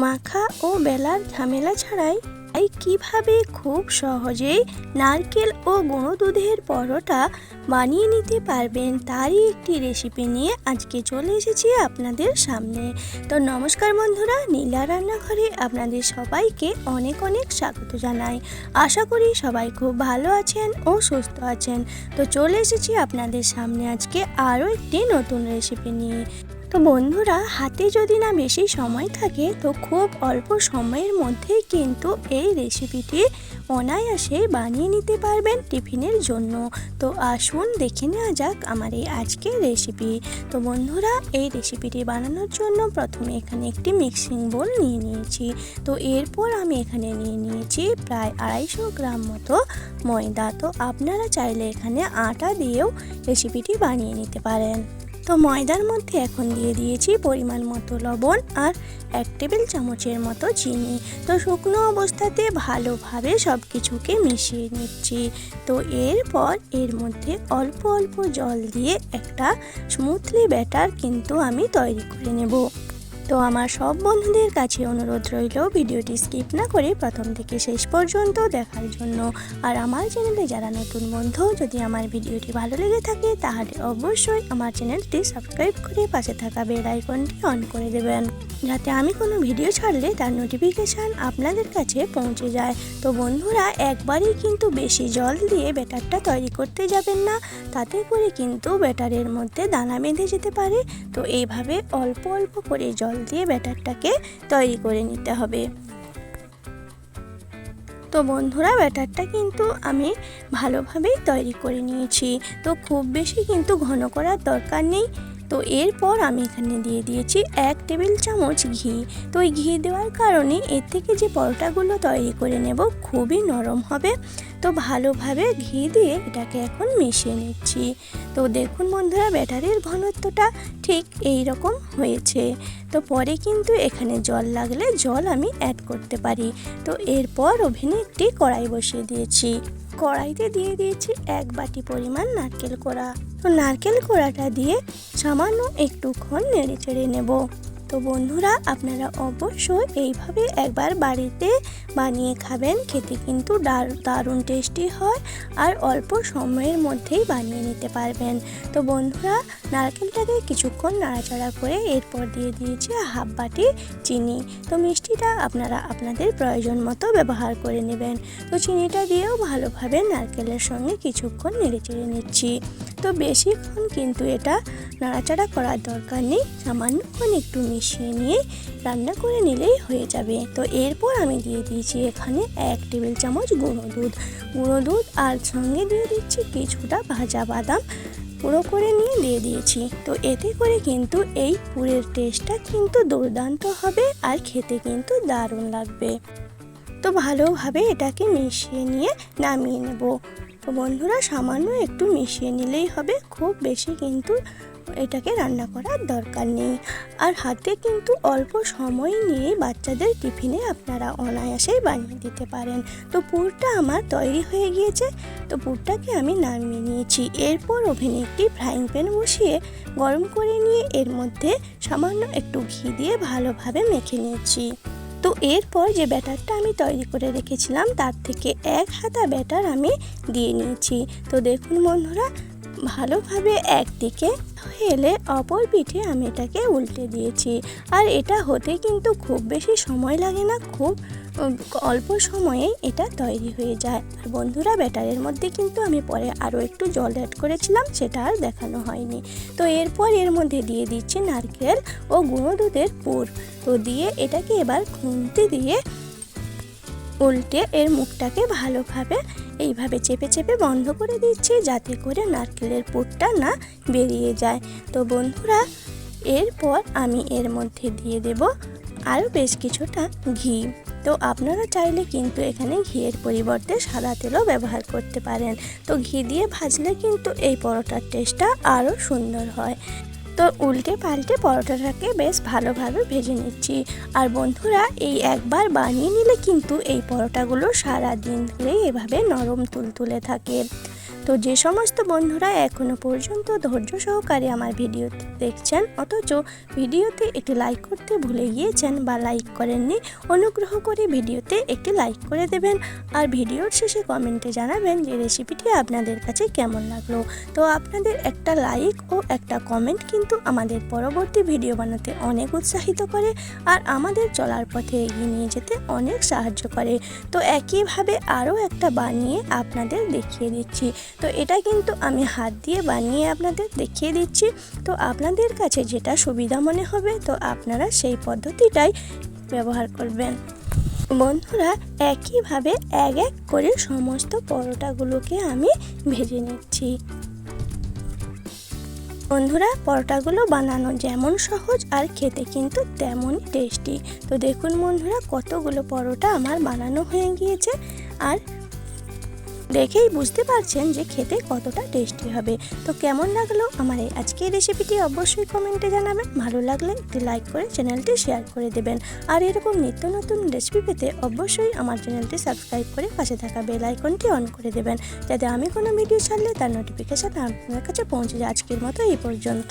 মাখা ও বেলার ঝামেলা ছাড়াই কিভাবে খুব সহজেই নারকেল ও গুঁড়ো দুধের পরোটা বানিয়ে নিতে পারবেন তারই একটি রেসিপি নিয়ে আজকে চলে এসেছি আপনাদের সামনে। তো নমস্কার বন্ধুরা, নীলা রান্নাঘরে আপনাদের সবাইকে অনেক অনেক স্বাগত জানাই। আশা করি সবাই খুব ভালো আছেন ও সুস্থ আছেন। তো চলে এসেছি আপনাদের সামনে আজকে আরও একটি নতুন রেসিপি নিয়ে। তো বন্ধুরা, হাতে যদি না বেশি সময় থাকে তো খুব অল্প সময়ের মধ্যেই কিন্তু এই রেসিপিটি অনায়াসে বানিয়ে নিতে পারবেন টিফিনের জন্য। তো আসুন দেখে নেওয়া যাক আমার এই আজকের রেসিপি। তো বন্ধুরা, এই রেসিপিটি বানানোর জন্য প্রথমে এখানে একটি মিক্সিং বোল নিয়ে নিয়েছি। তো এরপর আমি এখানে নিয়ে নিয়েছি প্রায় 250 গ্রাম মতো ময়দা। তো আপনারা চাইলে এখানে আটা দিয়েও রেসিপিটি বানিয়ে নিতে পারেন। তো ময়দার মধ্যে এখন দিয়ে দিয়েছি পরিমাণ মতো লবণ আর 1 টেবিল চামচের মতো চিনি। তো শুকনো অবস্থাতে ভালোভাবে সব কিছুকে মিশিয়ে নিচ্ছি। তো এরপর এর মধ্যে অল্প অল্প জল দিয়ে একটা স্মুথলি ব্যাটার কিন্তু আমি তৈরি করে নেব। তো আমার সব বন্ধুদের কাছে অনুরোধ রইল ভিডিওটি স্কিপ না করে প্রথম থেকে শেষ পর্যন্ত দেখার জন্য। আর আমার চ্যানেলে যারা নতুন বন্ধু, যদি আমার ভিডিওটি ভালো লেগে থাকে তাহলে অবশ্যই আমার চ্যানেলটি সাবস্ক্রাইব করে পাশে থাকা বেল আইকনটি অন করে দেবেন, যাতে আমি কোনো ভিডিও ছাড়লে তার নোটিফিকেশান আপনাদের কাছে পৌঁছে যায়। তো বন্ধুরা, একবারেই কিন্তু বেশি জল দিয়ে ব্যাটারটা তৈরি করতে যাবেন না, তাতে করে কিন্তু ব্যাটারের মধ্যে দানা বেঁধে যেতে পারে। তো এইভাবে অল্প অল্প করে জল দিয়ে ব্যাটারটাকে তৈরি করে নিতে হবে। তো বন্ধুরা, ব্যাটারটা কিন্তু আমি ভালোভাবেই তৈরি করে নিয়েছি। তো খুব বেশি কিন্তু ঘন করার দরকার নেই। তো এরপর আমি এখানে দিয়ে দিয়েছি 1 টেবিল চামচ ঘি। তো এই ঘি দেওয়ার কারণে এর থেকে যে পরোটাগুলো তৈরি করে নেব খুবই নরম হবে। তো ভালোভাবে ঘি দিয়ে এটাকে এখন মিশিয়ে নিচ্ছি। তো দেখুন বন্ধুরা, ব্যাটারের ঘনত্বটা ঠিক এই রকম হয়েছে। তো পরে কিন্তু এখানে জল লাগলে জল আমি অ্যাড করতে পারি। তো এরপর ওভেনে একটি কড়াই বসিয়ে দিয়েছি। কড়াইতে দিয়ে দিয়েছি 1 বাটি পরিমাণ নারকেল কোড়া। তো নারকেল কোড়াটা দিয়ে সামান্য একটুক্ষণ নেড়ে চেড়ে নেব। তো বন্ধুরা, আপনারা অবশ্যই এইভাবে একবার বাড়িতে বানিয়ে খাবেন, খেতে কিন্তু দারুণ টেস্টি হয় আর অল্প সময়ের মধ্যেই বানিয়ে নিতে পারবেন। তো বন্ধুরা, নারকেলটাকে কিছুক্ষণ নাড়াচাড়া করে এরপর দিয়ে দিয়েছি 1/2 বাটি চিনি। তো মিষ্টিটা আপনারা আপনাদের প্রয়োজন মতো ব্যবহার করে নেবেন। তো চিনিটা দিয়েও ভালোভাবে নারকেলের সঙ্গে কিছুক্ষণ নেড়ে চেড়ে নিচ্ছি। তো বেশিক্ষণ কিন্তু এটা নাড়াচাড়া করার দরকার নেই, সামান্যক্ষণ একটু মিশিয়ে নিয়ে রান্না করে নিলেই হয়ে যাবে। তো এরপর আমি দিয়ে দিয়েছি এখানে 1 টেবিল চামচ গুঁড়ো দুধ আর সঙ্গে দিয়ে দিচ্ছি কিছুটা ভাজা বাদাম গুঁড়ো করে নিয়ে দিয়ে দিয়েছি। তো এতে করে কিন্তু এই পুরের টেস্টটা কিন্তু দুর্দান্ত হবে আর খেতে কিন্তু দারুণ লাগবে। তো ভালোভাবে এটাকে মিশিয়ে নিয়ে নামিয়ে নেব। তো বন্ধুরা, সামান্য একটু মিশিয়ে নিলেই হবে, খুব বেশি কিন্তু এটাকে রান্না করার দরকার নেই। আর হাতে কিন্তু অল্প সময় নিয়ে বাচ্চাদের টিফিনে আপনারা অনায়াসেই বানিয়ে দিতে পারেন। তো পুরটা আমার তৈরি হয়ে গিয়েছে। তো পুরটাকে আমি নামিয়ে নিয়েছি। এরপর ওভেনে একটি ফ্রাইং প্যান বসিয়ে গরম করে নিয়ে এর মধ্যে সামান্য একটু ঘি দিয়ে ভালোভাবে মেখে নিয়েছি। তো এরপর যে ব্যাটারটা আমি তৈরি করে রেখেছিলাম তার থেকে 1 হাতা ব্যাটার আমি দিয়ে নিয়েছি। তো দেখুন বন্ধুরা, ভালোভাবে একদিকে হয়ে এলে অপর পিঠে আমি এটাকে উল্টে দিয়েছি। আর এটা হতে কিন্তু খুব বেশি সময় লাগে না, খুব অল্প সময়েই এটা তৈরি হয়ে যায়। আর বন্ধুরা, ব্যাটারের মধ্যে কিন্তু আমি পরে আরও একটু জল অ্যাড করেছিলাম, সেটা আর দেখানো হয়নি। তো এরপর এর মধ্যে দিয়ে দিচ্ছি নারকেল ও গুঁড়ো দুধের পুর। তো দিয়ে এটাকে এবার খুন্তি দিয়ে উল্টে এর মুখটাকে ভালোভাবে এইভাবে চেপে চেপে বন্ধ করে দিচ্ছি, যাতে করে নারকেলের পুরটা না বেরিয়ে যায়। তো বন্ধুরা, এরপর আমি এর মধ্যে দিয়ে দেব আরও বেশ কিছুটা ঘি। তো আপনারা চাইলে কিন্তু এখানে ঘিয়ের পরিবর্তে সাদা তেলও ব্যবহার করতে পারেন। তো ঘি দিয়ে ভাজলে কিন্তু এই পরোটার টেস্টটা আরও সুন্দর হয়। তো উল্টে পাল্টে পরোটাটাকে বেশ ভালোভাবে ভেজে নিচ্ছি। আর বন্ধুরা, এই একবার বানিয়ে নিলে কিন্তু এই পরোটাগুলো সারা দিন ধরে এভাবে নরম তুলতুলে থাকে। তো যে সমস্ত বন্ধুরা এখনো পর্যন্ত ধৈর্য সহকারে আমার ভিডিও দেখছেন অথচ ভিডিওতে একটি লাইক করতে ভুলে গিয়েছেন বা লাইক করেননি, অনুগ্রহ করে ভিডিওতে একটি লাইক করে দেবেন আর ভিডিওর শেষে কমেন্টে জানাবেন যে রেসিপিটি আপনাদের কাছে কেমন লাগলো। তো আপনাদের একটা লাইক ও একটা কমেন্ট কিন্তু আমাদের পরবর্তী ভিডিও বানাতে অনেক উৎসাহিত করে আর আমাদের চলার পথে এগিয়ে নিয়ে যেতে অনেক সাহায্য করে। তো একইভাবে আরও একটা বানিয়ে আপনাদের দেখিয়ে দিচ্ছি। তো এটা কিন্তু আমি হাত দিয়ে বানিয়ে আপনাদের দেখিয়ে দিচ্ছি। তো আপনাদের কাছে যেটা সুবিধা মনে হবে তো আপনারা সেই পদ্ধতিটাই ব্যবহার করবেন। বন্ধুরা একইভাবে এক এক করে সমস্ত পরোটাগুলোকে আমি ভেজে নিচ্ছি। বন্ধুরা পরোটাগুলো বানানো যেমন সহজ আর খেতে কিন্তু তেমনই টেস্টি। তো দেখুন বন্ধুরা কতগুলো পরোটা আমার বানানো হয়ে গিয়েছে আর দেখেই বুঝতে পারছেন যে খেতে কতটা টেস্টি হবে। তো কেমন লাগলো আমার এই আজকের রেসিপিটি অবশ্যই কমেন্টে জানাবেন। ভালো লাগলে একটি লাইক করে চ্যানেলটি শেয়ার করে দেবেন আর এরকম নিত্য নতুন রেসিপি পেতে অবশ্যই আমার চ্যানেলটি সাবস্ক্রাইব করে পাশে থাকা বেল আইকনটি অন করে দেবেন যাতে আমি কোনো ভিডিও ছাড়লে তার নোটিফিকেশান আপনার কাছে পৌঁছে যায়। আজকের মতো এই পর্যন্ত।